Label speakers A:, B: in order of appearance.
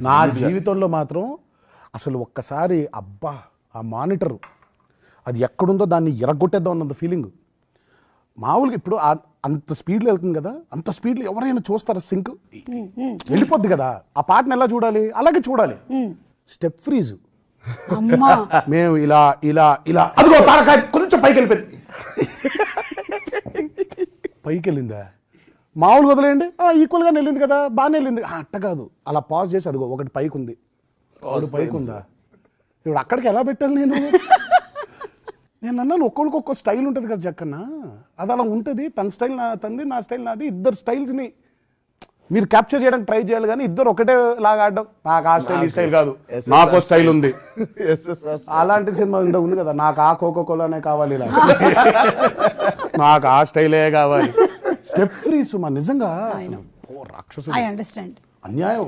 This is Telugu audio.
A: నా జీవితంలో మాత్రం అసలు ఒక్కసారి అబ్బా ఆ మానిటర్ అది ఎక్కడుందో దాన్ని ఎరగొట్టేద్దాం అన్నంత ఫీలింగ్. మామూలుగా ఇప్పుడు అంత స్పీడ్లో వెళ్తుంది కదా, అంత స్పీడ్లో ఎవరైనా చూస్తారా? సింక్ వెళ్ళిపోద్ది కదా, ఆ పాటను ఎలా చూడాలి? అలాగే చూడాలి. Step freeze. మేము ఇలా ఇలా ఇలా అదిగో తారకాయ కొంచెం పైకి వెళ్ళిపోయింది. పైకి వెళ్ళిందా? మామూలుగా వదిలేయండి, ఈక్వల్గా వెళ్ళింది కదా, బాగానే వెళ్ళింది. అట్ట కాదు, అలా పాజ్ చేసి అదిగో ఒకటి పైకి ఉంది, ఒకటి పైకి ఉందా, ఇప్పుడు అక్కడికి ఎలా పెట్టాలి? నేను అన్నాను ఒక్కొక్కరికి ఒక్కో స్టైల్ ఉంటుంది కదా జక్కన్న, అది అలా ఉంటుంది. తన స్టైల్ తంది, నా స్టైల్ నాది. ఇద్దరు స్టైల్స్ని మీరు క్యాప్చర్ చేయడానికి ట్రై చేయాలి, కానీ ఇద్దరు ఒకటే లాగా ఆడడం. నాకు ఆ స్టైల్ ఈ స్టైల్ కాదు, నాకు స్టైల్ ఉంది. అలాంటి సినిమా ఉంది కదా, నాకు ఆ కోకోకోలానే కావాలి, ఇలా నాకు ఆ స్టైలే కావాలి. స్టెప్ ఫ్రీ సుమా, నిజంగా రాక్షసు, అన్యాయం.